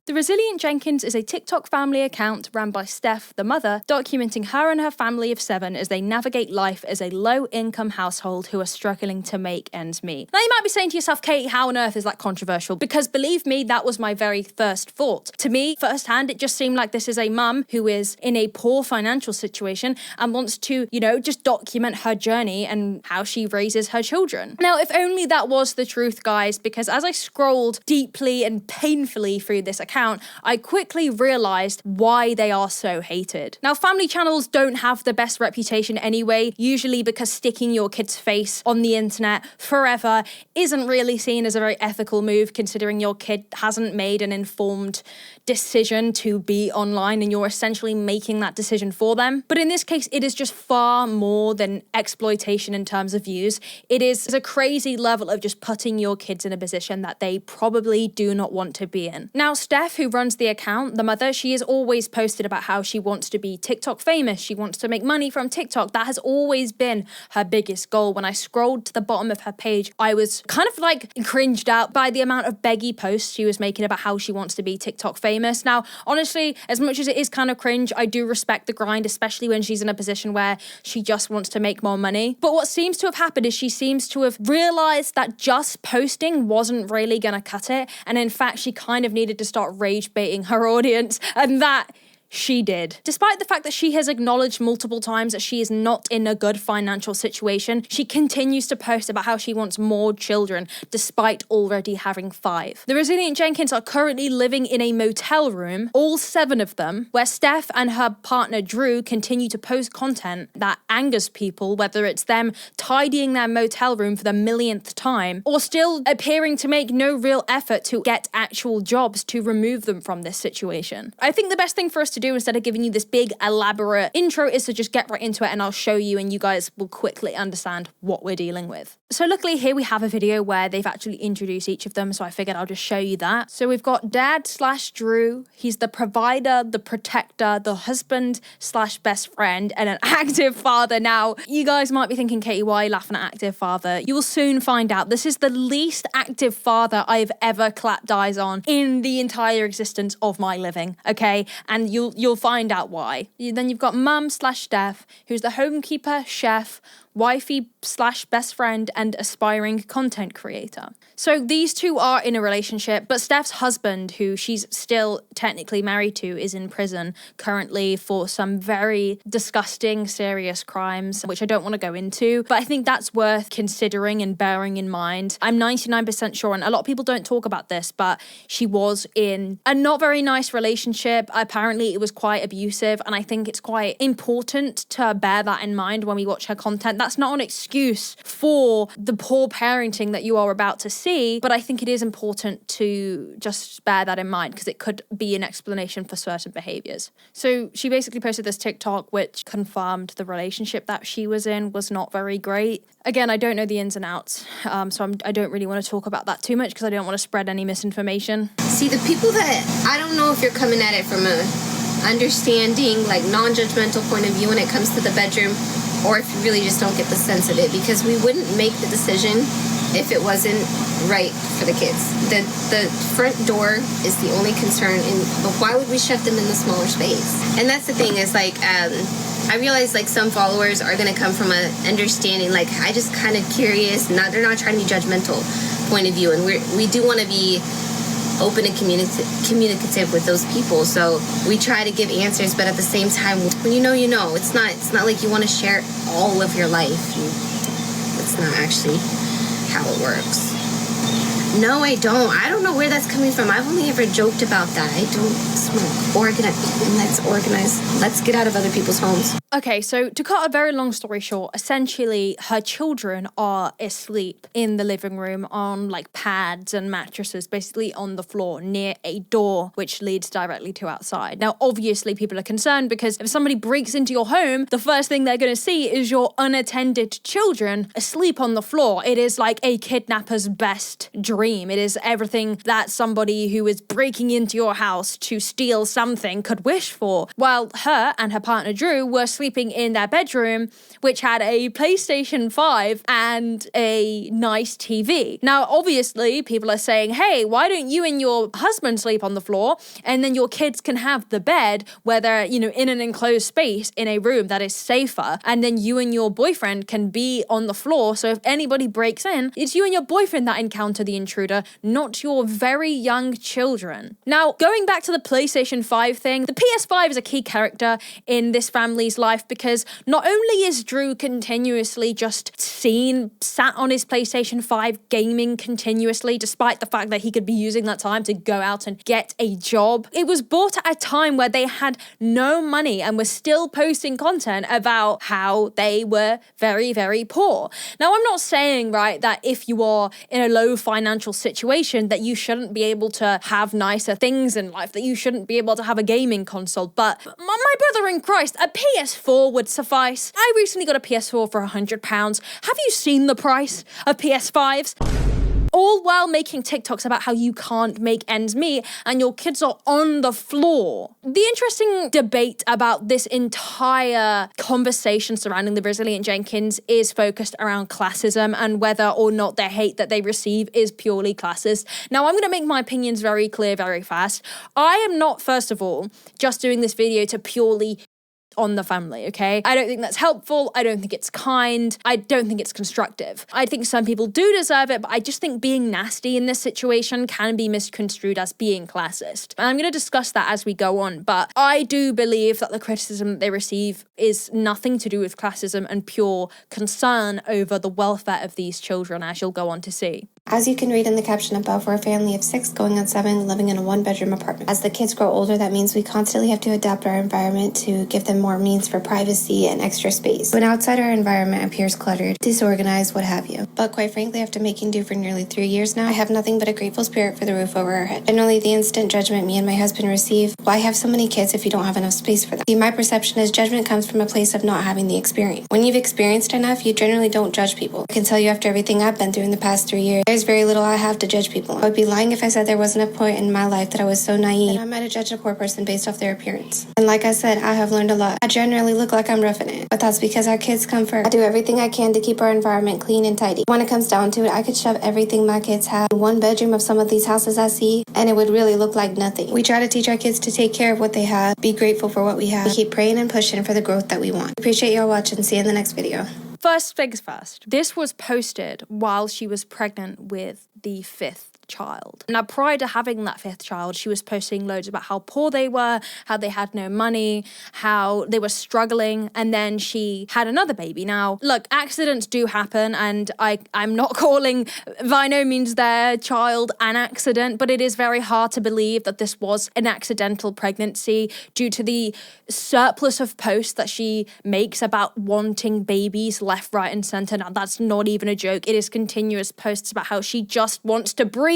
The Resilient Jenkins is a TikTok family account run by Steph, the mother, documenting her and her family of 7 as they navigate life as a low-income household who are struggling to make ends meet. Now you might be saying to yourself, Kate, how on earth is that controversial? Because believe me, that was my very first thought. To me, firsthand, it just seemed like this is a mum who is in a poor financial situation and wants to, just document her journey and how she raises her children. Now, if only that was the truth, guys, because as I scrolled deeply and painfully through this account, I quickly realized why they are so hated. Now, family channels don't have the best reputation anyway, usually because sticking your kid's face on the internet forever isn't really seen as a very ethical move, considering your kid hasn't made an informed decision to be online and you're essentially making that decision for them. But in this case, it is just far more than exploitation in terms of views. It is a crazy level of just putting your kids in a position that they probably do not want to be in. Now, Steph, who runs the account, the mother, she has always posted about how she wants to be TikTok famous. She wants to make money from TikTok. That has always been her biggest goal. When I scrolled to the bottom of her page, I was kind of like cringed out by the amount of beggy posts she was making about how she wants to be TikTok famous. Now, honestly, as much as it is kind of cringe, I do respect the grind, especially when she's in a position where she just wants to make more money. But what seems to have happened is she seems to have realized that just posting wasn't really going to cut it. And in fact, she kind of needed to start rage baiting her audience, and that she did. Despite the fact that she has acknowledged multiple times that she is not in a good financial situation, she continues to post about how she wants more children, despite already having 5. The Resilient Jenkins are currently living in a motel room, all 7 of them, where Steph and her partner Drew continue to post content that angers people, whether it's them tidying their motel room for the millionth time, or still appearing to make no real effort to get actual jobs to remove them from this situation. I think the best thing for us to do, instead of giving you this big elaborate intro, is to just get right into it and I'll show you and you guys will quickly understand what we're dealing with. So luckily here we have a video where they've actually introduced each of them, so I figured I'll just show you that. So we've got Dad/Drew. He's the provider, the protector, the husband/best friend, and an active father. Now, you guys might be thinking, Katie, why are you laughing at active father? You will soon find out. This is the least active father I've ever clapped eyes on in the entire existence of my living, okay? And you'll find out why. Then you've got Mum/Steph, who's the homekeeper, chef, wifey/best friend, and aspiring content creator. So these two are in a relationship, but Steph's husband, who she's still technically married to, is in prison currently for some very disgusting, serious crimes, which I don't want to go into, but I think that's worth considering and bearing in mind. I'm 99% sure, and a lot of people don't talk about this, but she was in a not very nice relationship. Apparently it was quite abusive, and I think it's quite important to bear that in mind when we watch her content. That's not an excuse for the poor parenting that you are about to see, but I think it is important to just bear that in mind because it could be an explanation for certain behaviors. So she basically posted this TikTok which confirmed the relationship that she was in was not very great. Again, I don't know the ins and outs, so I don't really want to talk about that too much because I don't want to spread any misinformation. See, the people that, I don't know if you're coming at it from a understanding, like non-judgmental point of view when it comes to the bedroom, or if you really just don't get the sense of it, because we wouldn't make the decision if it wasn't right for the kids. The front door is the only concern, but why would we shove them in the smaller space? And that's the thing is, like, I realize, like, some followers are going to come from an understanding, like, I just kind of curious, they're not trying to be judgmental point of view, and we do want to be open and communicative with those people, so we try to give answers, but at the same time, when you know, it's not like you want to share all of your life. That's not actually how it works. No, I don't know where that's coming from. I've only ever joked about that. I don't smoke. Let's organize. Let's get out of other people's homes. Okay, so to cut a very long story short, essentially her children are asleep in the living room on like pads and mattresses, basically on the floor near a door which leads directly to outside. Now, obviously people are concerned because if somebody breaks into your home, the first thing they're going to see is your unattended children asleep on the floor. It is like a kidnapper's best dream. dream. It is everything that somebody who is breaking into your house to steal something could wish for. While her and her partner Drew were sleeping in their bedroom, which had a PlayStation 5 and a nice TV. Now, obviously, people are saying, hey, why don't you and your husband sleep on the floor, and then your kids can have the bed where they're, in an enclosed space in a room that is safer, and then you and your boyfriend can be on the floor, so if anybody breaks in, it's you and your boyfriend that encounter the intruder, not your very young children. Now, going back to the PlayStation 5 thing, the PS5 is a key character in this family's life because not only is Drew continuously just sat on his PlayStation 5 gaming continuously, despite the fact that he could be using that time to go out and get a job. It was bought at a time where they had no money and were still posting content about how they were very, very poor. Now, I'm not saying, right, that if you are in a low financial situation that you shouldn't be able to have nicer things in life, that you shouldn't be able to have a gaming console, but my brother in Christ, a PS4 would suffice. I recently got a PS4 for £100. Have you seen the price of PS5s? All while making TikToks about how you can't make ends meet and your kids are on the floor. The interesting debate about this entire conversation surrounding the Brazilian Jenkins is focused around classism and whether or not the hate that they receive is purely classist. Now, I'm going to make my opinions very clear very fast. I am not, first of all, just doing this video to purely on the family, okay? I don't think that's helpful. I don't think it's kind. I don't think it's constructive. I think some people do deserve it, but I just think being nasty in this situation can be misconstrued as being classist. And I'm going to discuss that as we go on, but I do believe that the criticism that they receive is nothing to do with classism and pure concern over the welfare of these children, as you'll go on to see. As you can read in the caption above, we're a family of 6 going on 7 living in a 1-bedroom apartment. As the kids grow older, that means we constantly have to adapt our environment to give them more means for privacy and extra space. When outside our environment appears cluttered, disorganized, what have you. But quite frankly, after making do for nearly 3 years now, I have nothing but a grateful spirit for the roof over our head. Generally, the instant judgment me and my husband receive, why have so many kids if you don't have enough space for them? See, my perception is judgment comes from a place of not having the experience. When you've experienced enough, you generally don't judge people. I can tell you after everything I've been through in the past 3 years, there's very little I have to judge people. I would be lying if I said there wasn't a point in my life that I was so naive that I might have judged a poor person based off their appearance. And like I said, I have learned a lot. I generally look like I'm roughing it, but that's because our kids come first. I do everything I can to keep our environment clean and tidy. When it comes down to it, I could shove everything my kids have in one bedroom of some of these houses I see, and it would really look like nothing. We try to teach our kids to take care of what they have, be grateful for what we have. We keep praying and pushing for the growth that we want. Appreciate y'all watching. See you in the next video. First things first, this was posted while she was pregnant with the 5th child. Now, prior to having that 5th child, she was posting loads about how poor they were, how they had no money, how they were struggling, and then she had another baby. Now, look, accidents do happen, and I'm not calling by no means their child an accident, but it is very hard to believe that this was an accidental pregnancy due to the surplus of posts that she makes about wanting babies left, right, and center. Now, that's not even a joke. It is continuous posts about how she just wants to breed.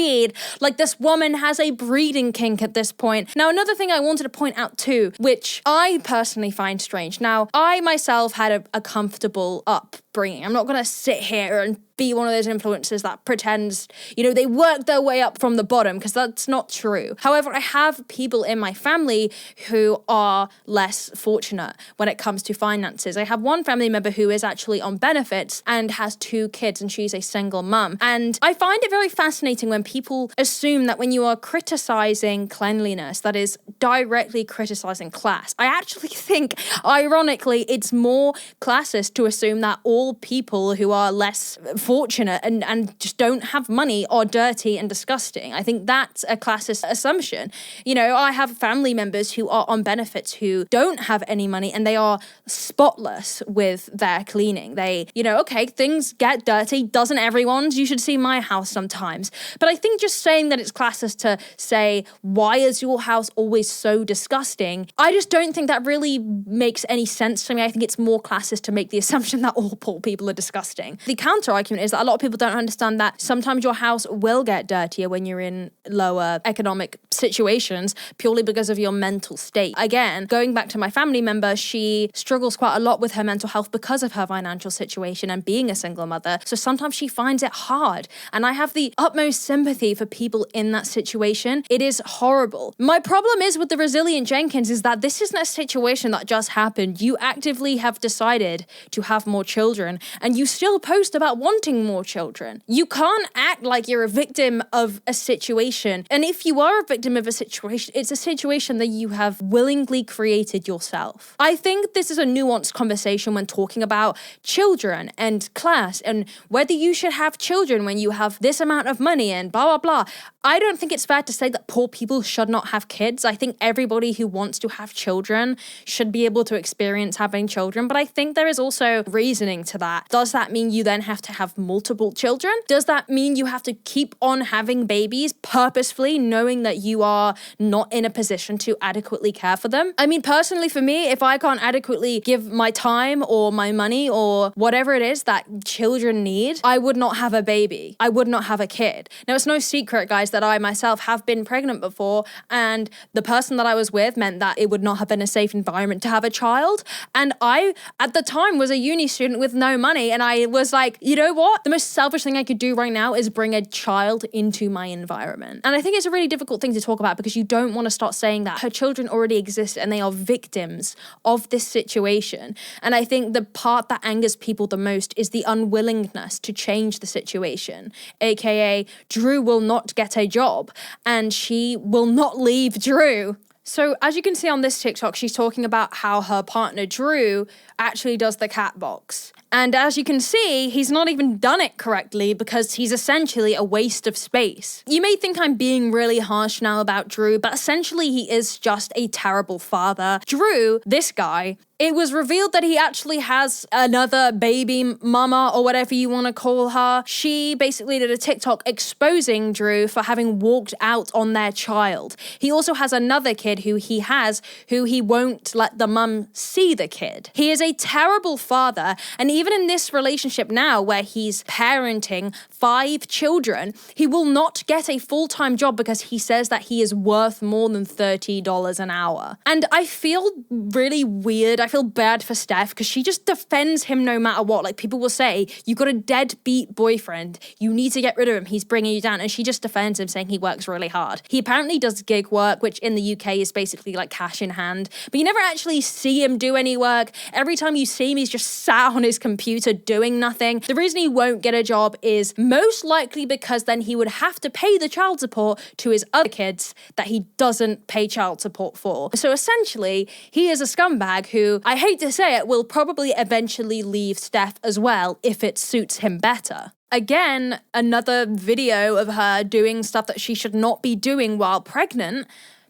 Like, this woman has a breeding kink at this point. Now, another thing I wanted to point out too, which I personally find strange. Now, I myself had a comfortable upbringing. I'm not going to sit here and be one of those influencers that pretends, they work their way up from the bottom, because that's not true. However, I have people in my family who are less fortunate when it comes to finances. I have one family member who is actually on benefits and has 2 kids, and she's a single mum. And I find it very fascinating when people assume that when you are criticizing cleanliness, that is directly criticizing class. I actually think, ironically, it's more classist to assume that all people who are less fortunate and just don't have money are dirty and disgusting. I think that's a classist assumption. I have family members who are on benefits who don't have any money, and they are spotless with their cleaning. They, okay, things get dirty. Doesn't everyone's? You should see my house sometimes. But I think just saying that it's classist to say, why is your house always so disgusting? I just don't think that really makes any sense to me. I think it's more classist to make the assumption that all poor people are disgusting. The counter argument is that a lot of people don't understand that sometimes your house will get dirtier when you're in lower economic situations purely because of your mental state. Again, going back to my family member, she struggles quite a lot with her mental health because of her financial situation and being a single mother. So sometimes she finds it hard. And I have the utmost sympathy for people in that situation. It is horrible. My problem is with the resilient Jenkins is that this isn't a situation that just happened. You actively have decided to have more children and you still post about wanting more children. You can't act like you're a victim of a situation. And if you are a victim of a situation, it's a situation that you have willingly created yourself. I think this is a nuanced conversation when talking about children and class and whether you should have children when you have this amount of money and blah, blah, blah. I don't think it's fair to say that poor people should not have kids. I think everybody who wants to have children should be able to experience having children. But I think there is also reasoning to that. Does that mean you then have to have multiple children? Does that mean you have to keep on having babies purposefully, knowing that you are not in a position to adequately care for them? I mean, personally for me, if I can't adequately give my time or my money or whatever it is that children need, I would not have a baby. I would not have a kid. Now, it's no secret, guys, that I myself have been pregnant before, and the person that I was with meant that it would not have been a safe environment to have a child. And I, at the time, was a uni student with no money, and I was like, you know what? The most selfish thing I could do right now is bring a child into my environment. And I think it's a really difficult thing to talk about because you don't want to start saying that her children already exist and they are victims of this situation. And I think the part that angers people the most is the unwillingness to change the situation, aka Drew will not get a job and she will not leave Drew. So as you can see on this TikTok, she's talking about how her partner Drew actually does the cat box. And as you can see, he's not even done it correctly because he's essentially a waste of space. You may think I'm being really harsh now about Drew, but essentially he is just a terrible father. Drew, this guy, it was revealed that he actually has another baby mama or whatever you want to call her. She basically did a TikTok exposing Drew for having walked out on their child. He also has another kid who he won't let the mum see the kid. He is a terrible father, and even in this relationship now where he's parenting 5 children, he will not get a full-time job because he says that he is worth more than $30 an hour. And I feel really weird. I feel bad for Steph because she just defends him no matter what. Like, people will say, you got a deadbeat boyfriend, you need to get rid of him, he's bringing you down. And she just defends him, saying he works really hard. He apparently does gig work, which in the UK is basically like cash in hand. But you never actually see him do any work. Every time you see him, he's just sat on his computer doing nothing. The reason he won't get a job is most likely because then he would have to pay the child support to his other kids that he doesn't pay child support for. So essentially, he is a scumbag who, I hate to say it, will probably eventually leave Steph as well if it suits him better. Again, another video of her doing stuff that she should not be doing while pregnant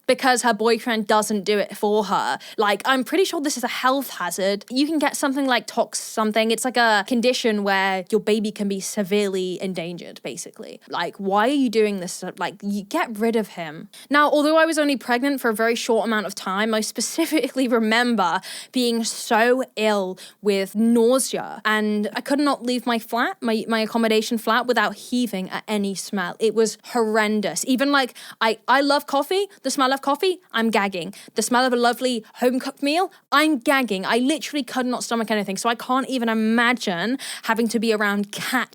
because her boyfriend doesn't do it for her. Like, I'm pretty sure this is a health hazard. You can get something like tox something. It's like a condition where your baby can be severely endangered, basically. Like, why are you doing this? Like, you get rid of him. Now, although I was only pregnant for a very short amount of time, I specifically remember being so ill with nausea, and I could not leave my flat, my accommodation flat, without heaving at any smell. It was horrendous. Even like, I love coffee. The smell of coffee, I'm gagging. The smell of a lovely home-cooked meal, I'm gagging. I literally could not stomach anything. So I can't even imagine having to be around cat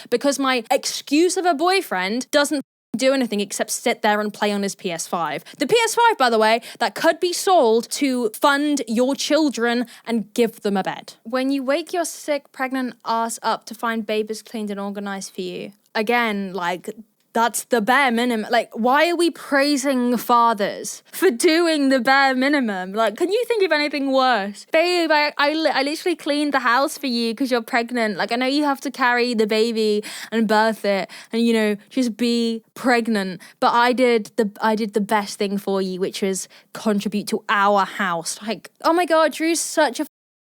because my excuse of a boyfriend doesn't do anything except sit there and play on his PS5. The PS5, by the way, that could be sold to fund your children and give them a bed. When you wake your sick, pregnant ass up to find babies cleaned and organized for you, again, like, that's the bare minimum. Like, why are we praising fathers for doing the bare minimum? Like, can you think of anything worse? Babe, I literally cleaned the house for you because you're pregnant. Like, I know you have to carry the baby and birth it and, you know, just be pregnant. But I did the best thing for you, which was contribute to our house. Like, oh my God, Drew's such a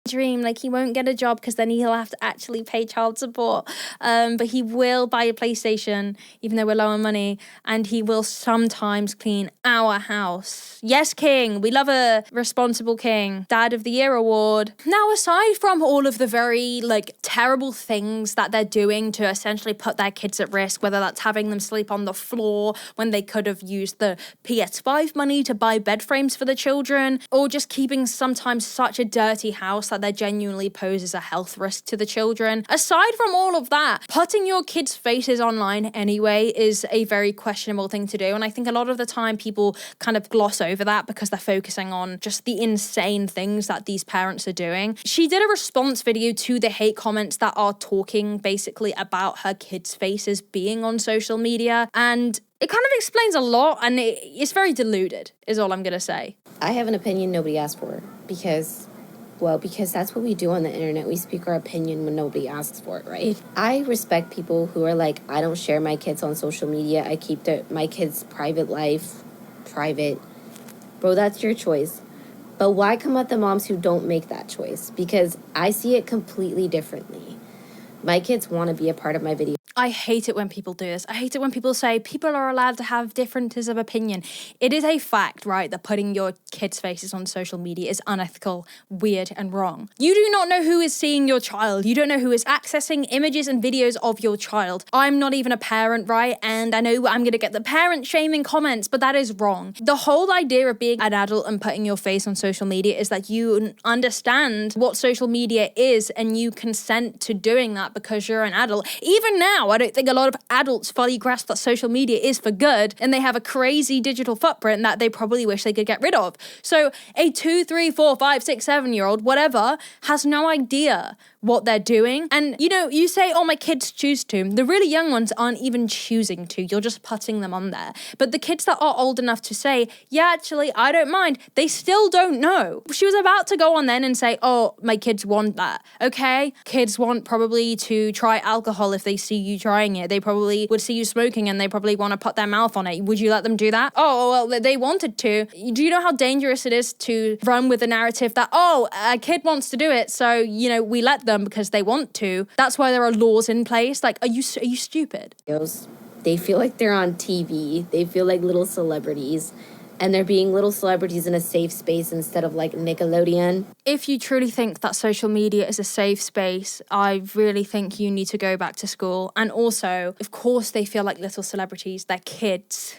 dream. Like, he won't get a job because then he'll have to actually pay child support. But he will buy a PlayStation, even though we're low on money, and he will sometimes clean our house. Yes, king. We love a responsible king. Dad of the Year award. Now, aside from all of the very, like, terrible things that they're doing to essentially put their kids at risk, whether that's having them sleep on the floor when they could have used the PS5 money to buy bed frames for the children, or just keeping sometimes such a dirty house that they genuinely poses a health risk to the children. Aside from all of that, putting your kids' faces online anyway is a very questionable thing to do. And I think a lot of the time people kind of gloss over that because they're focusing on just the insane things that these parents are doing. She did a response video to the hate comments that are talking basically about her kids' faces being on social media. And it kind of explains a lot, and it's very deluded, is all I'm going to say. I have an opinion nobody asked for because that's what we do on the internet. We speak our opinion when nobody asks for it, right? I respect people who are like, I don't share my kids on social media. I keep my kids' private life private. Bro, that's your choice. But why come at the moms who don't make that choice? Because I see it completely differently. My kids want to be a part of my video. I hate it when people do this. I hate it when people say people are allowed to have differences of opinion. It is a fact, right, that putting your kids' faces on social media is unethical, weird, and wrong. You do not know who is seeing your child. You don't know who is accessing images and videos of your child. I'm not even a parent, right? And I know I'm going to get the parent shaming comments, but that is wrong. The whole idea of being an adult and putting your face on social media is that you understand what social media is and you consent to doing that because you're an adult. Even now, I don't think a lot of adults fully grasp that social media is for good, and they have a crazy digital footprint that they probably wish they could get rid of. So a 2, 3, 4, 5, 6, 7-year-old, whatever, has no idea what they're doing. And, you know, you say, oh, my kids choose to. The really young ones aren't even choosing to. You're just putting them on there. But the kids that are old enough to say, yeah, actually, I don't mind, they still don't know. She was about to go on then and say, oh, my kids want that. Okay, kids want probably to try alcohol if they see you trying it. They probably would see you smoking and they probably want to put their mouth on it. Would you let them do that? Oh, well, they wanted to. Do you know how dangerous it is to run with the narrative that, oh, a kid wants to do it, so, you know, we let them because they want to? That's why there are laws in place. Like, are you stupid? They feel like they're on TV. They feel like little celebrities. And they're being little celebrities in a safe space instead of like Nickelodeon. If you truly think that social media is a safe space, I really think you need to go back to school. And also, of course, they feel like little celebrities. They're kids.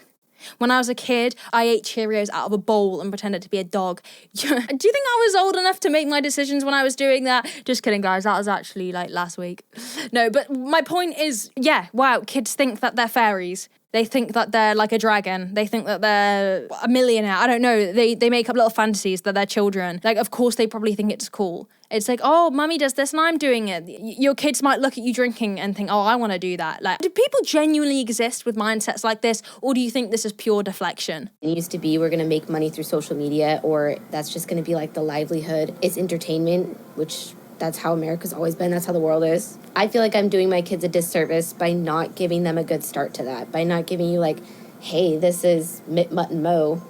When I was a kid, I ate Cheerios out of a bowl and pretended to be a dog. Do you think I was old enough to make my decisions when I was doing that? Just kidding, guys. That was actually like last week. No, but my point is, yeah, wow, kids think that they're fairies. They think that they're like a dragon. They think that they're a millionaire. I don't know. They make up little fantasies that they're children. Like, of course, they probably think it's cool. It's like, oh, mummy does this and I'm doing it. Your kids might look at you drinking and think, oh, I want to do that. Like, do people genuinely exist with mindsets like this? Or do you think this is pure deflection? It used to be we're going to make money through social media, or that's just going to be like the livelihood. It's entertainment, which that's how America's always been. That's how the world is. I feel like I'm doing my kids a disservice by not giving them a good start to that. By not giving you like, hey, this is Mitt, Mutt, and Mo.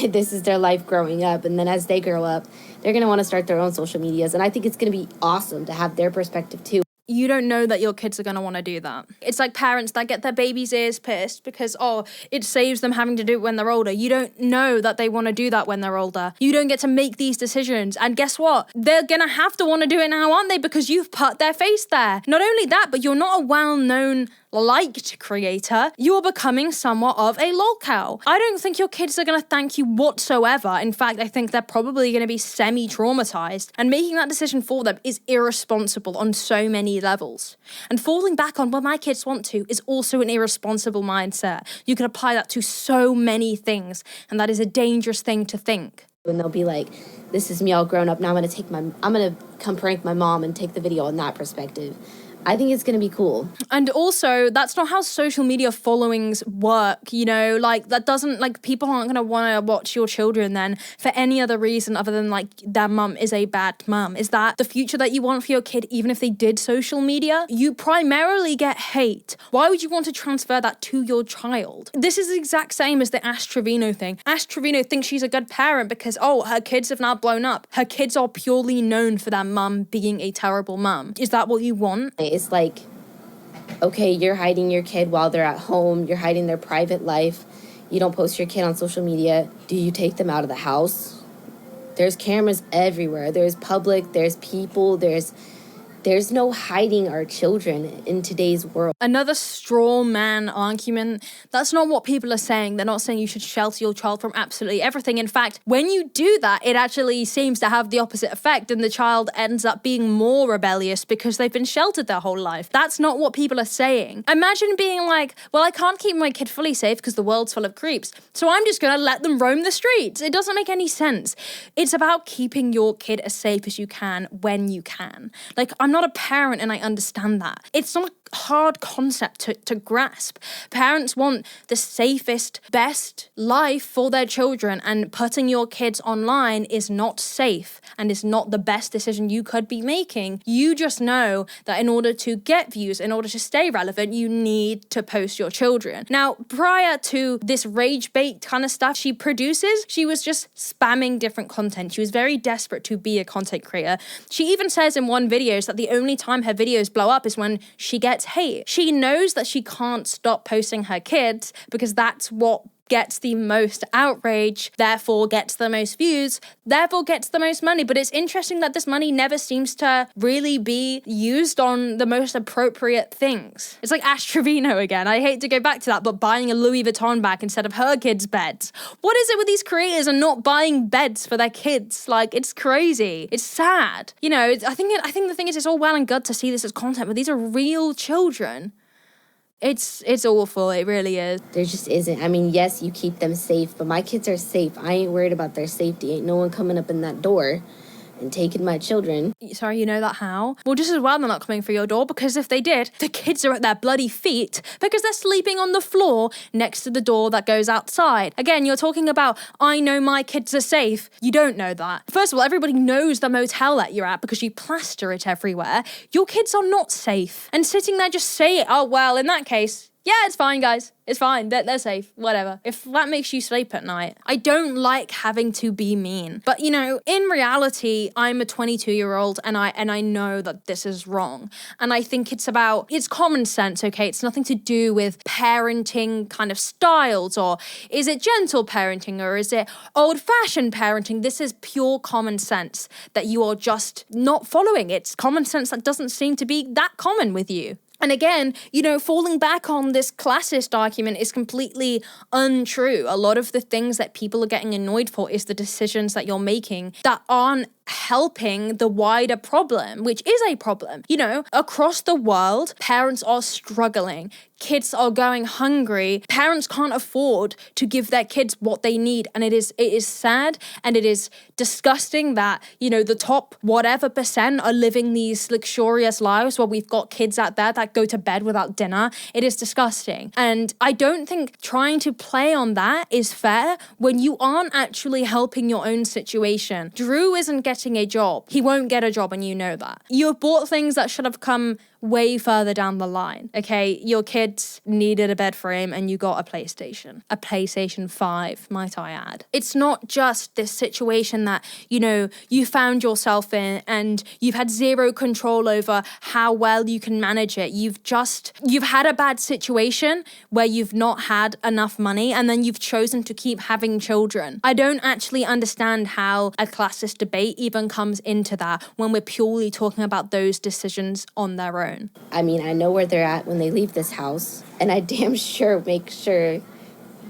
This is their life growing up. And then as they grow up, they're going to want to start their own social medias. And I think it's going to be awesome to have their perspective too. You don't know that your kids are going to want to do that. It's like parents that get their baby's ears pierced because, oh, it saves them having to do it when they're older. You don't know that they want to do that when they're older. You don't get to make these decisions. And guess what? They're going to have to want to do it now, aren't they? Because you've put their face there. Not only that, but you're not a well-known liked creator. You're becoming somewhat of a lolcow. I don't think your kids are going to thank you whatsoever. In fact, I think they're probably going to be semi-traumatized. And making that decision for them is irresponsible on so many levels. And falling back on, well, my kids want to, is also an irresponsible mindset. You can apply that to so many things, and that is a dangerous thing to think. And they'll be like, this is me all grown up, now I'm gonna come prank my mom and take the video on that perspective. I think it's going to be cool. And also, that's not how social media followings work, you know? Like, that doesn't, like, people aren't going to want to watch your children then for any other reason other than, like, their mum is a bad mum. Is that the future that you want for your kid, even if they did social media? You primarily get hate. Why would you want to transfer that to your child? This is the exact same as the Ash Trevino thing. Ash Trevino thinks she's a good parent because, oh, her kids have now blown up. Her kids are purely known for their mum being a terrible mum. Is that what you want? It's like, okay, you're hiding your kid while they're at home. You're hiding their private life. You don't post your kid on social media. Do you take them out of the house? There's cameras everywhere. There's public, there's people, there's no hiding our children in today's world. Another straw man argument. That's not what people are saying. They're not saying you should shelter your child from absolutely everything. In fact, when you do that, it actually seems to have the opposite effect, and the child ends up being more rebellious because they've been sheltered their whole life. That's not what people are saying. Imagine being like, well, I can't keep my kid fully safe because the world's full of creeps, so I'm just going to let them roam the streets. It doesn't make any sense. It's about keeping your kid as safe as you can when you can. Like, I'm not a parent and I understand that. It's not a hard concept to grasp. Parents want the safest, best life for their children, and putting your kids online is not safe and is not the best decision you could be making. You just know that in order to get views, in order to stay relevant, you need to post your children. Now, prior to this rage bait kind of stuff she produces, she was just spamming different content. She was very desperate to be a content creator. She even says in one video that the only time her videos blow up is when she gets hate. She knows that she can't stop posting her kids because that's what gets the most outrage, therefore gets the most views, therefore gets the most money. But it's interesting that this money never seems to really be used on the most appropriate things. It's like Ash Trevino again. I hate to go back to that, but buying a Louis Vuitton bag instead of her kids' beds. What is it with these creators and not buying beds for their kids? Like, it's crazy. It's sad. You know, I think the thing is, it's all well and good to see this as content, but these are real children. It's awful. It really is. There just isn't. I mean, yes, you keep them safe, but my kids are safe. I ain't worried about their safety. Ain't no one coming up in that door and taking my children. Sorry, you know that how? Well, just as well they're not coming for your door, because if they did, the kids are at their bloody feet because they're sleeping on the floor next to the door that goes outside. Again, you're talking about, I know my kids are safe. You don't know that. First of all, everybody knows the motel that you're at because you plaster it everywhere. Your kids are not safe. And sitting there just saying, oh, well, in that case, yeah, it's fine, guys. It's fine. They're safe. Whatever. If that makes you sleep at night. I don't like having to be mean. But, you know, in reality, I'm a 22-year-old and I know that this is wrong. And I think it's common sense, okay? It's nothing to do with parenting kind of styles, or is it gentle parenting, or is it old-fashioned parenting? This is pure common sense that you are just not following. It's common sense that doesn't seem to be that common with you. And again, you know, falling back on this classist argument is completely untrue. A lot of the things that people are getting annoyed for is the decisions that you're making that aren't helping the wider problem, which is a problem. You know, across the world, parents are struggling. Kids are going hungry. Parents can't afford to give their kids what they need. And it is sad and it is disgusting that, you know, the top whatever percent are living these luxurious lives while we've got kids out there that go to bed without dinner. It is disgusting. And I don't think trying to play on that is fair when you aren't actually helping your own situation. Drew isn't getting a job. He won't get a job, and you know that. You have bought things that should have come way further down the line, okay? Your kids needed a bed frame and you got a PlayStation 5, might I add. It's not just this situation that, you know, you found yourself in and you've had zero control over how well you can manage it. You've had a bad situation where you've not had enough money and then you've chosen to keep having children. I don't actually understand how a classist debate even comes into that when we're purely talking about those decisions on their own. I mean, I know where they're at when they leave this house, and I damn sure make sure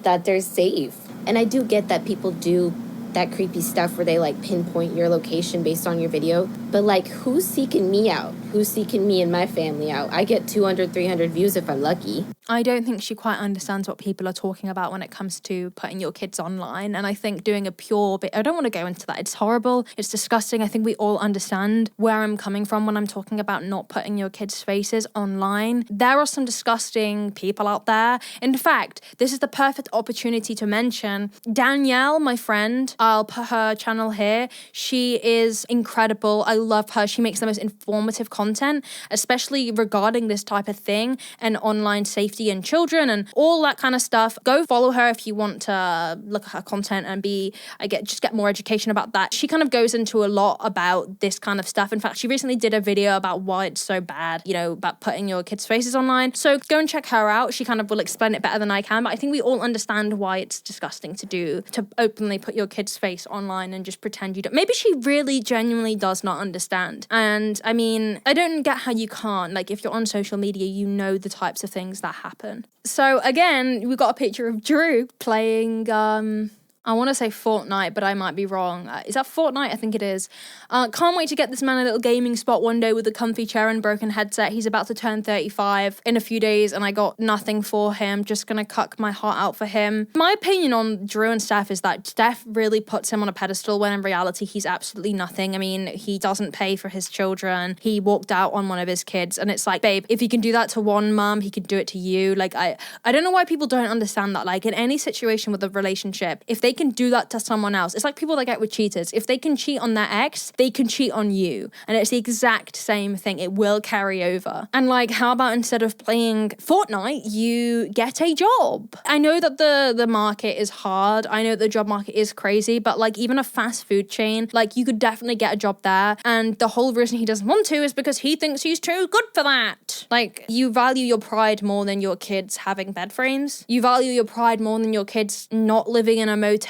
that they're safe. And I do get that people do that creepy stuff where they like pinpoint your location based on your video, but like, who's seeking me out? Who's seeking me and my family out? I get 200, 300 views if I'm lucky. I don't think she quite understands what people are talking about when it comes to putting your kids online. And I think doing a pure bit, I don't want to go into that. It's horrible. It's disgusting. I think we all understand where I'm coming from when I'm talking about not putting your kids' faces online. There are some disgusting people out there. In fact, this is the perfect opportunity to mention Danielle, my friend. I'll put her channel here. She is incredible. I love her. She makes the most informative content, especially regarding this type of thing and online safety and children and all that kind of stuff. Go follow her if you want to look at her content and just get more education about that. She kind of goes into a lot about this kind of stuff. In fact, she recently did a video about why it's so bad, about putting your kids' faces online. So go and check her out. She kind of will explain it better than I can, but I think we all understand why it's disgusting to openly put your kid's face online and just pretend you don't. Maybe she really genuinely does not understand. And I mean, I don't get how you can't. Like, if you're on social media, you know the types of things that happen. So again, we got a picture of Drew playing I want to say Fortnite, but I might be wrong. Is that Fortnite? I think it is. Can't wait to get this man a little gaming spot one day with a comfy chair and broken headset. He's about to turn 35 in a few days, and I got nothing for him. Just gonna cuck my heart out for him. My opinion on Drew and Steph is that Steph really puts him on a pedestal when in reality he's absolutely nothing. I mean, he doesn't pay for his children. He walked out on one of his kids, and it's like, babe, if he can do that to one mom, he could do it to you. Like, I don't know why people don't understand that. Like, in any situation with a relationship, if they can do that to someone else, it's like people that get with cheaters. If they can cheat on their ex, they can cheat on you, and it's the exact same thing. It will carry over. And like, how about instead of playing Fortnite, you get a job? I know that the market is hard. I know the job market is crazy, but like, even a fast food chain, like, you could definitely get a job there. And the whole reason he doesn't want to is because he thinks he's too good for that. Like, you value your pride more than your kids having bed frames. You value your pride more than your kids not living in a motel.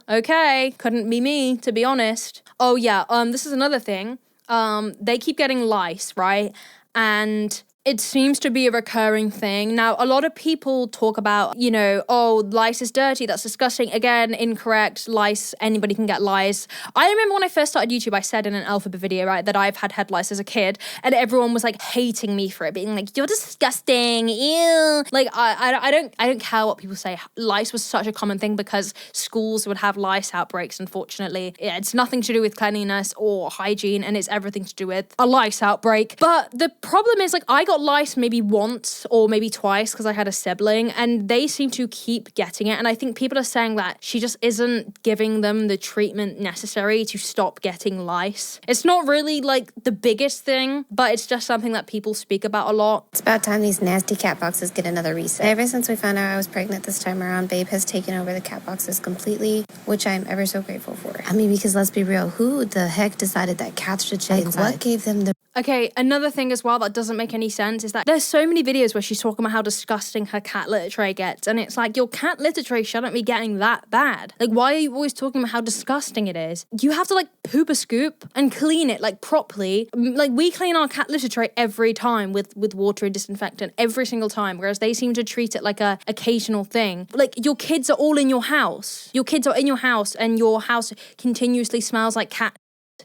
Okay, couldn't be me, to be honest. Oh yeah, this is another thing. They keep getting lice, right? And it seems to be a recurring thing. Now, a lot of people talk about, oh, lice is dirty, that's disgusting. Again, incorrect. Lice, anybody can get lice. I remember when I first started YouTube, I said in an alphabet video, right, that I've had head lice as a kid, and everyone was like hating me for it, being like, you're disgusting, ew. Like, I don't care what people say. Lice was such a common thing because schools would have lice outbreaks, unfortunately. It's nothing to do with cleanliness or hygiene, and it's everything to do with a lice outbreak. But the problem is, like, I got lice maybe once or maybe twice because I had a sibling, and they seem to keep getting it. And I think people are saying that she just isn't giving them the treatment necessary to stop getting lice. It's not really like the biggest thing, but it's just something that people speak about a lot. It's about time these nasty cat boxes get another reset. Ever since we found out I was pregnant this time around, Babe has taken over the cat boxes completely, which I am ever so grateful for. I mean, because let's be real, who the heck decided that cats should stay inside? What gave them the... Okay, another thing as well that doesn't make any sense is that there's so many videos where she's talking about how disgusting her cat litter tray gets, and it's like, your cat litter tray shouldn't be getting that bad. Like, why are you always talking about how disgusting it is? You have to like poop a scoop and clean it like properly. Like, we clean our cat litter tray every time with water and disinfectant every single time, whereas they seem to treat it like a occasional thing. Like, your kids are all in your house. Your kids are in your house, and your house continuously smells like cat.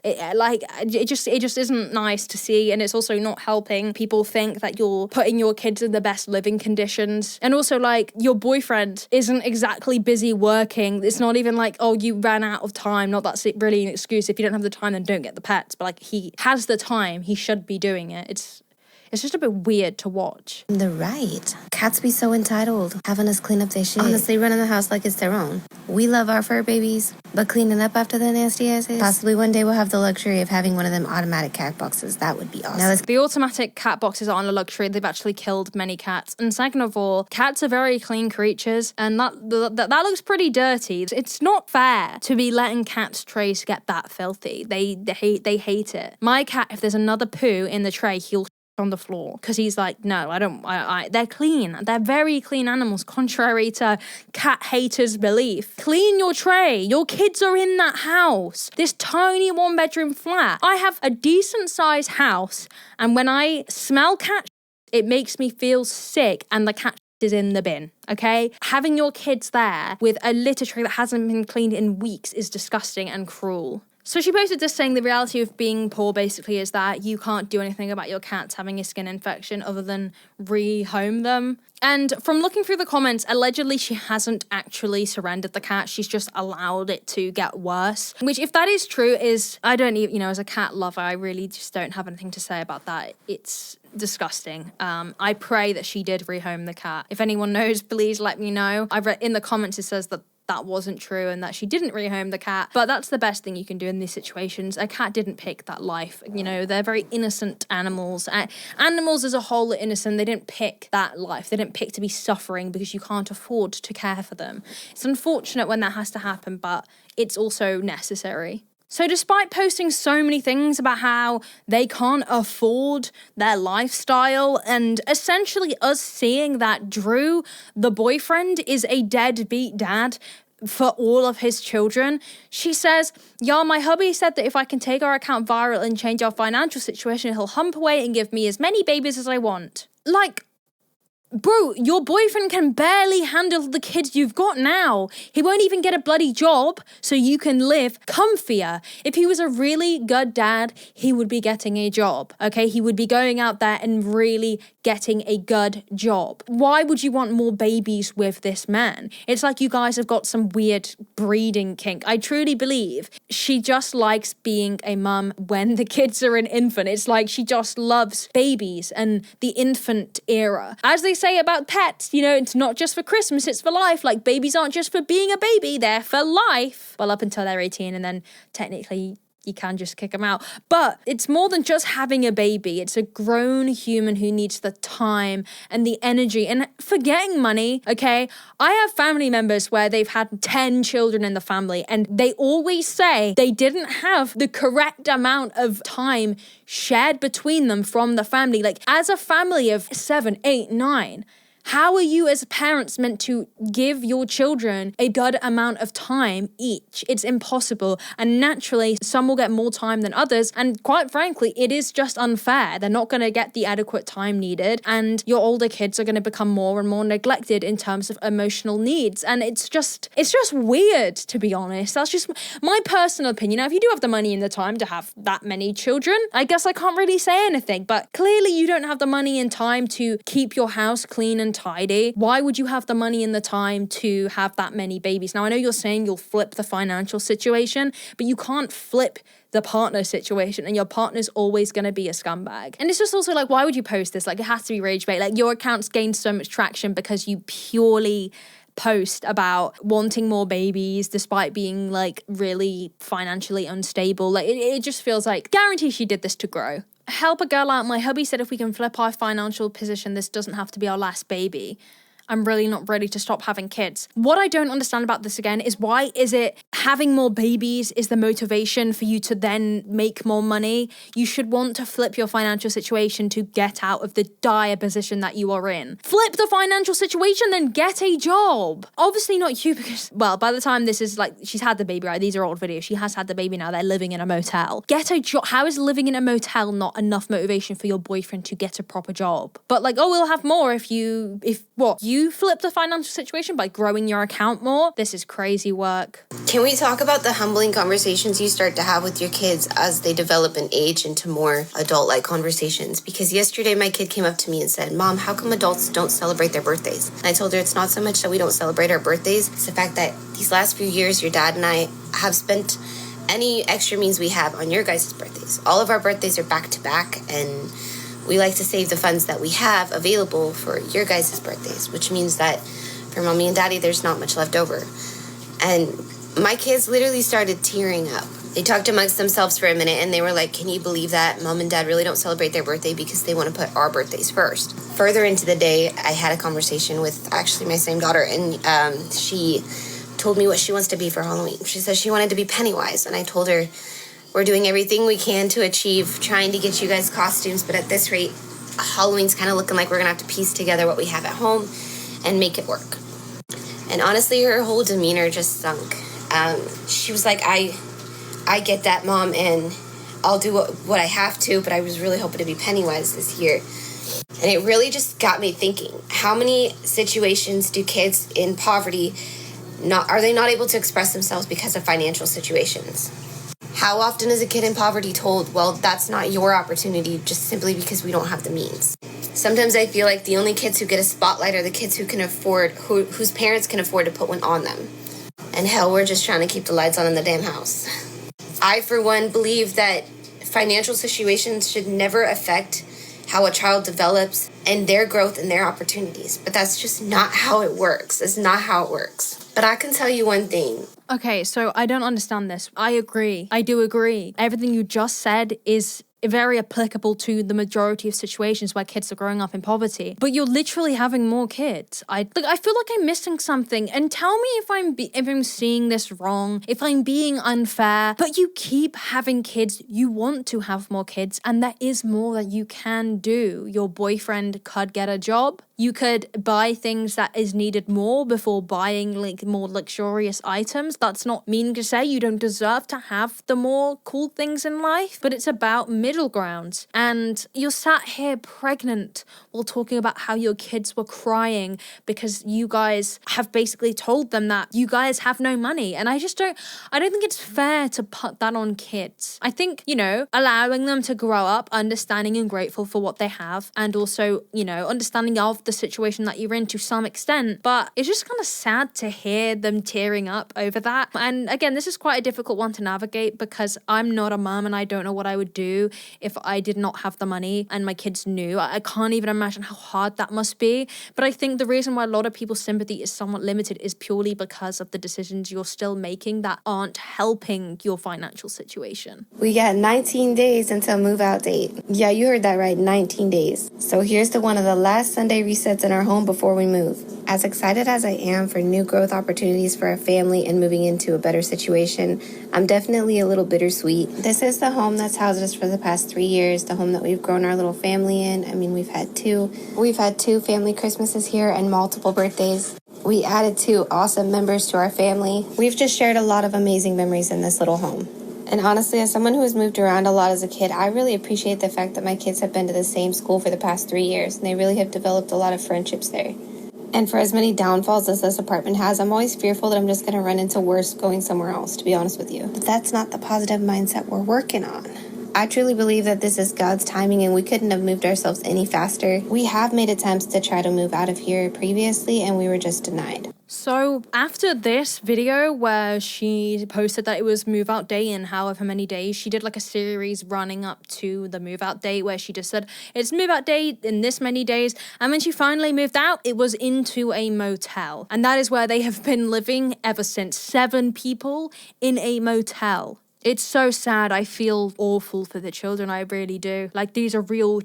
It just isn't nice to see, and it's also not helping people think that you're putting your kids in the best living conditions. And also, like, your boyfriend isn't exactly busy working. It's not even like, oh, you ran out of time. Not that's really an excuse. If you don't have the time, then don't get the pets. But like, he has the time, he should be doing it. It's just a bit weird to watch. The right. Cats be so entitled, having us clean up their shit. Honestly, running the house like it's their own. We love our fur babies, but cleaning up after the nasty asses. Possibly one day we'll have the luxury of having one of them automatic cat boxes. That would be awesome. Now, the automatic cat boxes aren't a luxury. They've actually killed many cats. And second of all, cats are very clean creatures, and that looks pretty dirty. It's not fair to be letting cats' trays get that filthy. They hate it. My cat, if there's another poo in the tray, he'll on the floor because he's like, no, they're clean. They're very clean animals, contrary to cat haters' belief. Clean your tray. Your kids are in that house. This tiny 1-bedroom flat. I have a decent sized house, and when I smell cat, it makes me feel sick, and the cat is in the bin, okay? Having your kids there with a litter tray that hasn't been cleaned in weeks is disgusting and cruel. So she posted this saying the reality of being poor basically is that you can't do anything about your cats having a skin infection other than rehome them. And from looking through the comments, allegedly she hasn't actually surrendered the cat. She's just allowed it to get worse. Which, if that is true, I don't even, as a cat lover, I really just don't have anything to say about that. It's disgusting. I pray that she did rehome the cat. If anyone knows, please let me know. I've read in the comments it says that wasn't true and that she didn't rehome the cat, but that's the best thing you can do in these situations. A cat didn't pick that life. They're very innocent animals. Animals as a whole are innocent. They didn't pick that life. They didn't pick to be suffering because you can't afford to care for them. It's unfortunate when that has to happen, but it's also necessary. So despite posting so many things about how they can't afford their lifestyle and essentially us seeing that Drew, the boyfriend, is a deadbeat dad for all of his children, she says, "Y'all, my hubby said that if I can take our account viral and change our financial situation, he'll hump away and give me as many babies as I want." Like, bro, your boyfriend can barely handle the kids you've got now. He won't even get a bloody job so you can live comfier. If he was a really good dad, he would be getting a job, okay? He would be going out there and really getting a good job. Why would you want more babies with this man? It's like you guys have got some weird breeding kink. I truly believe she just likes being a mum when the kids are an infant. It's like she just loves babies and the infant era. As they say about pets, it's not just for Christmas, it's for life. Like, babies aren't just for being a baby, they're for life. Well, up until they're 18, and then technically you can just kick them out. But it's more than just having a baby. It's a grown human who needs the time and the energy and forgetting money, okay? I have family members where they've had 10 children in the family and they always say they didn't have the correct amount of time shared between them from the family. Like, as a family of 7, 8, 9, how are you as parents meant to give your children a good amount of time each? It's impossible. And naturally, some will get more time than others. And quite frankly, it is just unfair. They're not going to get the adequate time needed. And your older kids are going to become more and more neglected in terms of emotional needs. And it's just weird, to be honest. That's just my personal opinion. Now, if you do have the money and the time to have that many children, I guess I can't really say anything. But clearly you don't have the money and time to keep your house clean and tidy. Why would you have the money and the time to have that many babies? Now, I know you're saying you'll flip the financial situation, but you can't flip the partner situation, and your partner's always going to be a scumbag. And it's just also like, why would you post this? Like, it has to be rage bait. Like, your account's gained so much traction because you purely post about wanting more babies despite being like really financially unstable. Like, it just feels like, guarantee she did this to grow. Help a girl out. My hubby said if we can flip our financial position, this doesn't have to be our last baby. I'm really not ready to stop having kids. What I don't understand about this again is, why is it having more babies is the motivation for you to then make more money? You should want to flip your financial situation to get out of the dire position that you are in. Flip the financial situation, then get a job. Obviously not you, because, well, by the time this is like, she's had the baby, right? These are old videos. She has had the baby now. They're living in a motel. Get a job. How is living in a motel not enough motivation for your boyfriend to get a proper job? But like, oh, we'll have more if you flip the financial situation by growing your account more. This is crazy work. Can we talk about the humbling conversations you start to have with your kids as they develop and age into more adult-like conversations? Because yesterday my kid came up to me and said, "Mom, how come adults don't celebrate their birthdays?" And I told her it's not so much that we don't celebrate our birthdays, it's the fact that these last few years your dad and I have spent any extra means we have on your guys' birthdays. All of our birthdays are back to back, and we like to save the funds that we have available for your guys' birthdays, which means that for mommy and daddy, there's not much left over. And my kids literally started tearing up. They talked amongst themselves for a minute and they were like, "Can you believe that mom and dad really don't celebrate their birthday because they want to put our birthdays first?" Further into the day, I had a conversation with actually my same daughter, and she told me what she wants to be for Halloween. She says she wanted to be Pennywise, and I told her, we're doing everything we can to achieve trying to get you guys costumes, but at this rate, Halloween's kind of looking like we're going to have to piece together what we have at home and make it work. And honestly, her whole demeanor just sunk. She was like, I get that, Mom, and I'll do what I have to, but I was really hoping to be Pennywise this year. And it really just got me thinking, how many situations do kids in poverty are they not able to express themselves because of financial situations? How often is a kid in poverty told, well, that's not your opportunity just simply because we don't have the means? Sometimes I feel like the only kids who get a spotlight are the kids who can afford, whose parents can afford to put one on them. And hell, we're just trying to keep the lights on in the damn house. I, for one, believe that financial situations should never affect how a child develops and their growth and their opportunities. But that's just not how it works. It's not how it works. But I can tell you one thing. Okay, so I don't understand this. I agree. I do agree. Everything you just said is very applicable to the majority of situations where kids are growing up in poverty. But you're literally having more kids. I feel like I'm missing something. And tell me if I'm seeing this wrong, if I'm being unfair. But you keep having kids. You want to have more kids, and there is more that you can do. Your boyfriend could get a job. You could buy things that is needed more before buying like more luxurious items. That's not meaning to say you don't deserve to have the more cool things in life, but it's about middle ground. And you're sat here pregnant while talking about how your kids were crying because you guys have basically told them that you guys have no money. And I don't think it's fair to put that on kids. I think, allowing them to grow up understanding and grateful for what they have, and also, understanding of the situation that you're in to some extent. But it's just kind of sad to hear them tearing up over that. And again, this is quite a difficult one to navigate because I'm not a mum and I don't know what I would do if I did not have the money and my kids knew. I can't even imagine how hard that must be. But I think the reason why a lot of people's sympathy is somewhat limited is purely because of the decisions you're still making that aren't helping your financial situation. We got 19 days until move out date. Yeah, you heard that right, 19 days. So here's to one of the last Sunday resets in our home before we move. As excited as I am for new growth opportunities for our family and moving into a better situation, I'm definitely a little bittersweet. This is the home that's housed us for the past 3 years, the home that we've grown our little family in. I mean, we've had two family Christmases here and multiple birthdays. We added 2 awesome members to our family. We've just shared a lot of amazing memories in this little home. And honestly, as someone who has moved around a lot as a kid, I really appreciate the fact that my kids have been to the same school for the past 3 years, and they really have developed a lot of friendships there. And for as many downfalls as this apartment has, I'm always fearful that I'm just going to run into worse going somewhere else, to be honest with you. But that's not the positive mindset we're working on. I truly believe that this is God's timing and we couldn't have moved ourselves any faster. We have made attempts to try to move out of here previously and we were just denied. So after this video where she posted that it was move out day in however many days, she did like a series running up to the move out date where she just said it's move out day in this many days. And when she finally moved out, it was into a motel. And that is where they have been living ever since. 7 people in a motel. It's so sad. I feel awful for the children. I really do. Like, these are real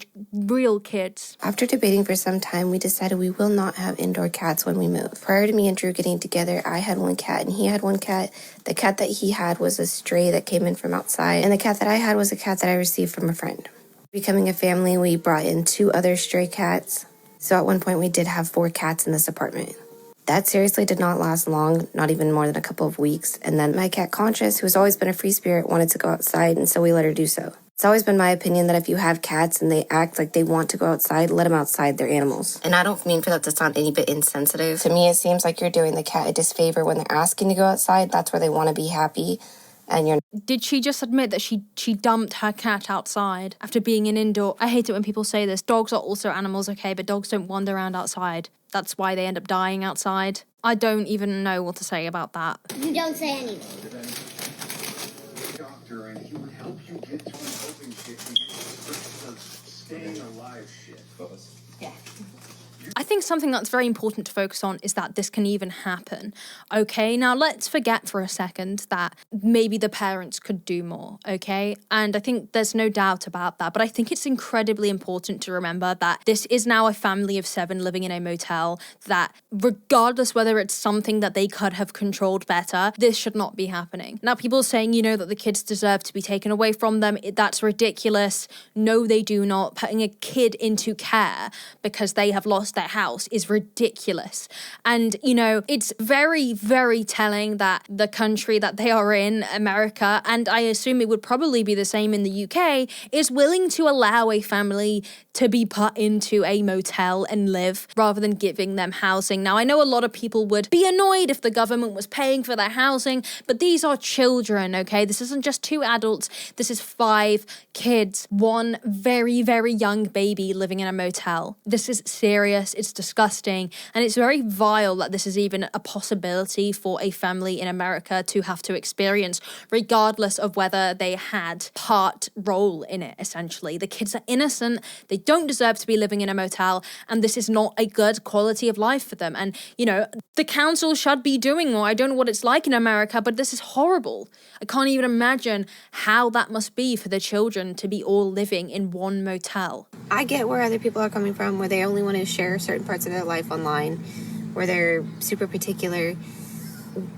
kids. After debating for some time, we decided we will not have indoor cats when we move. Prior to me and Drew getting together, I had 1 cat and he had 1 cat. The cat that he had was a stray that came in from outside. And the cat that I had was a cat that I received from a friend. Becoming a family, we brought in 2 other stray cats. So at one point, we did have 4 cats in this apartment. That seriously did not last long, not even more than a couple of weeks. And then my cat Conscious, who's always been a free spirit, wanted to go outside, and so we let her do so. It's always been my opinion that if you have cats and they act like they want to go outside, let them outside. They're animals. And I don't mean for that to sound any bit insensitive. To me, it seems like you're doing the cat a disfavor when they're asking to go outside. That's where they want to be happy. And you're... Did she just admit that she dumped her cat outside after being in indoor? I hate it when people say this. Dogs are also animals, okay, but dogs don't wander around outside. That's why they end up dying outside. I don't even know what to say about that. You don't say anything. Doctor, and he would help you get to an open shit and get prescriptions of staying alive shit. Yeah. I think something that's very important to focus on is that this can even happen. Okay, now let's forget for a second that maybe the parents could do more, okay? And I think there's no doubt about that. But I think it's incredibly important to remember that this is now a family of 7 living in a motel, that regardless whether it's something that they could have controlled better, this should not be happening. Now, people saying, that the kids deserve to be taken away from them, that's ridiculous. No, they do not. Putting a kid into care because they have lost their house house is ridiculous. And, you know, it's very, very telling that the country that they are in, America, and I assume it would probably be the same in the UK, is willing to allow a family to be put into a motel and live rather than giving them housing. Now, I know a lot of people would be annoyed if the government was paying for their housing, but these are children, okay? This isn't just 2 adults. This is 5 kids, 1 very, very young baby living in a motel. This is serious, it's disgusting, and it's very vile that this is even a possibility for a family in America to have to experience, regardless of whether they had part role in it, essentially. The kids are innocent, they don't deserve to be living in a motel, and this is not a good quality of life for them. And, you know, the council should be doing more. I don't know what it's like in America, but this is horrible. I can't even imagine how that must be for the children to be all living in one motel. I get where other people are coming from, where they only want to share certain parts of their life online, where they're super particular,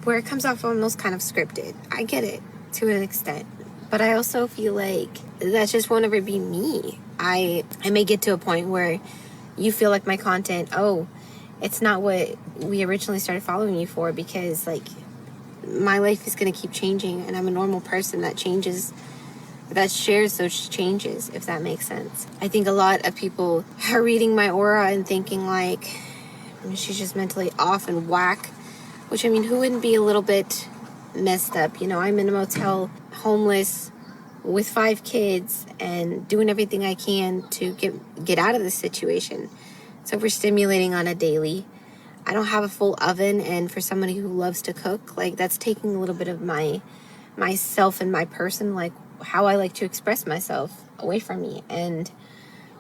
where it comes off almost kind of scripted. I get it to an extent. But I also feel like that just won't ever be me. I may get to a point where you feel like my content, it's not what we originally started following you for, because like my life is going to keep changing and I'm a normal person that changes, that shares those changes, if that makes sense. I think a lot of people are reading my aura and thinking like, she's just mentally off and whack, which, I mean, who wouldn't be a little bit messed up? You know, I'm in a motel, homeless, with 5 kids, and doing everything I can to get out of this situation. It's overstimulating on a daily. I don't have a full oven, and for somebody who loves to cook, like, that's taking a little bit of myself and my person, like how I like to express myself, away from me. And,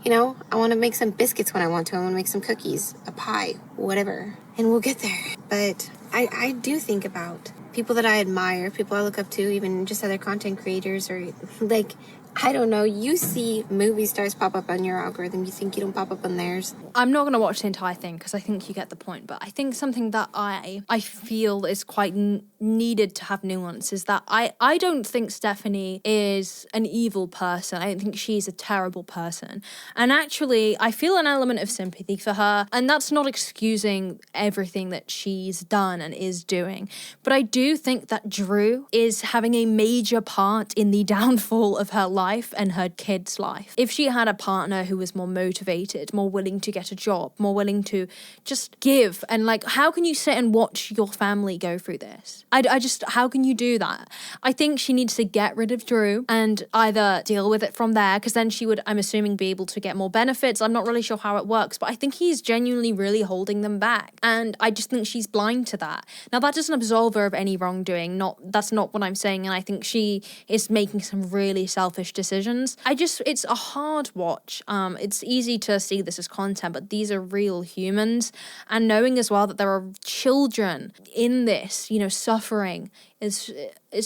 you know, I want to make some biscuits when I want to. I want to make some cookies, a pie, whatever, and we'll get there. But I do think about people that I admire, people I look up to, even just other content creators, or like, I don't know, you see movie stars pop up on your algorithm, you think you don't pop up on theirs. I'm not going to watch the entire thing because I think you get the point, but I think something that I feel is quite needed to have nuance is that I don't think Stephanie is an evil person. I don't think she's a terrible person. And actually, I feel an element of sympathy for her, and that's not excusing everything that she's done and is doing. But I do think that Drew is having a major part in the downfall of her life and her kid's life. If she had a partner who was more motivated, more willing to get a job, more willing to just give, and like, how can you sit and watch your family go through this? I just, how can you do that? I think she needs to get rid of Drew and either deal with it from there, because then she would, I'm assuming, be able to get more benefits. I'm not really sure how it works, but I think he's genuinely really holding them back. And I just think she's blind to that. Now, that doesn't absolve her of any wrongdoing. That's not what I'm saying. And I think she is making some really selfish decisions. It's a hard watch. It's easy to see this as content, but these are real humans. And knowing as well that there are children in this, you know, suffering, it's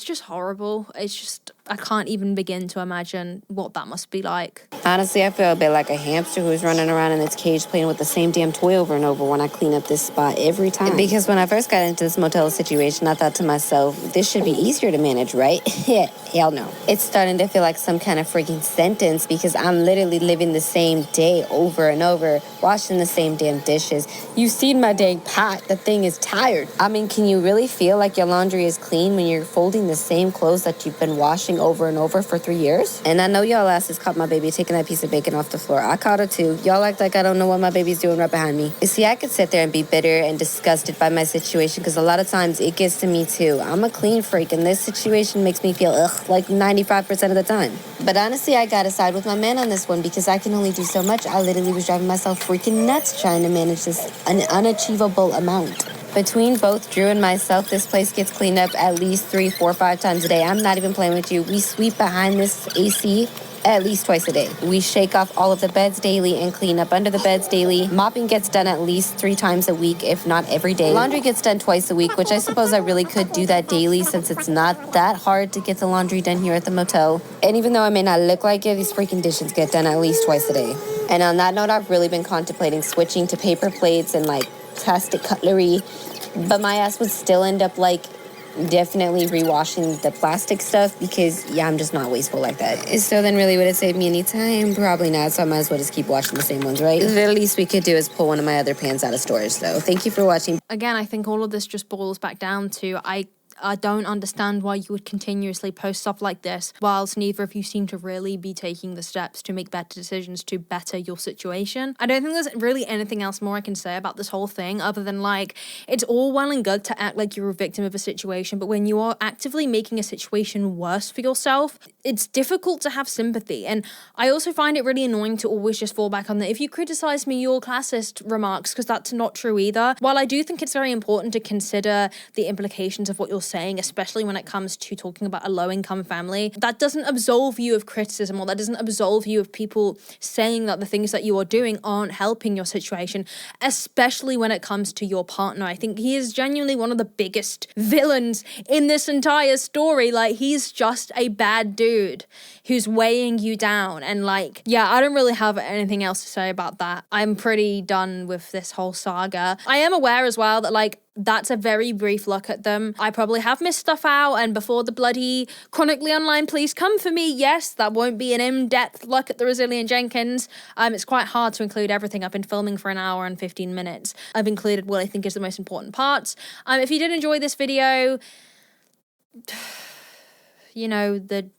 just horrible. It's just, I can't even begin to imagine what that must be like. Honestly, I feel a bit like a hamster who's running around in its cage playing with the same damn toy over and over when I clean up this spot every time. Because when I first got into this motel situation, I thought to myself, this should be easier to manage, right? Hell no. It's starting to feel like some kind of freaking sentence because I'm literally living the same day over and over, washing the same damn dishes. You've seen my dang pot. The thing is tired. I mean, can you really feel like your laundry is clean when you're folding the same clothes that you've been washing over and over for 3 years? And I know y'all asses caught my baby taking that piece of bacon off the floor. I caught her too. Y'all act like I don't know what my baby's doing right behind me. You see, I could sit there and be bitter and disgusted by my situation because a lot of times it gets to me too. I'm a clean freak and this situation makes me feel like 95% of the time. But honestly, I gotta side with my man on this one because I can only do so much. I literally was driving myself freaking nuts trying to manage this an unachievable amount. Between both Drew and myself, this place gets cleaned up at least 3, 4, 5 times a day. I'm not even playing with you. We sweep behind this AC at least twice a day. We shake off all of the beds daily and clean up under the beds daily. Mopping gets done at least 3 times a week, if not every day. Laundry gets done twice a week, which I suppose I really could do that daily since it's not that hard to get the laundry done here at the motel. And even though I may not look like it, these freaking dishes get done at least twice a day. And on that note, I've really been contemplating switching to paper plates and like plastic cutlery, but my ass would still end up like Definitely rewashing the plastic stuff because, yeah, I'm just not wasteful like that. So then really would it save me any time? Probably not, so I might as well just keep washing the same ones, right? The least we could do is pull one of my other pans out of storage, though. Thank you for watching. Again, I think all of this just boils back down to I don't understand why you would continuously post stuff like this whilst neither of you seem to really be taking the steps to make better decisions to better your situation. I don't think there's really anything else more I can say about this whole thing other than like, it's all well and good to act like you're a victim of a situation, but when you are actively making a situation worse for yourself, it's difficult to have sympathy. And I also find it really annoying to always just fall back on that if you criticize me, you're classist remarks, because that's not true either. While I do think it's very important to consider the implications of what you're saying, especially when it comes to talking about a low-income family, that doesn't absolve you of criticism, or that doesn't absolve you of people saying that the things that you are doing aren't helping your situation, especially when it comes to your partner. I think he is genuinely one of the biggest villains in this entire story. Like, he's just a bad dude who's weighing you down. And like, yeah, I don't really have anything else to say about that. I'm pretty done with this whole saga. I am aware as well that like, that's a very brief look at them. I probably have missed stuff out, and before the bloody chronically online police come for me, yes, that won't be an in-depth look at the resilient Jenkins. It's quite hard to include everything. I've been filming for an hour and 15 minutes. I've included what I think is the most important parts. If you did enjoy this video, you know, the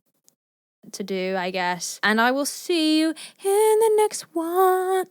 to do, I guess. And I will see you in the next one.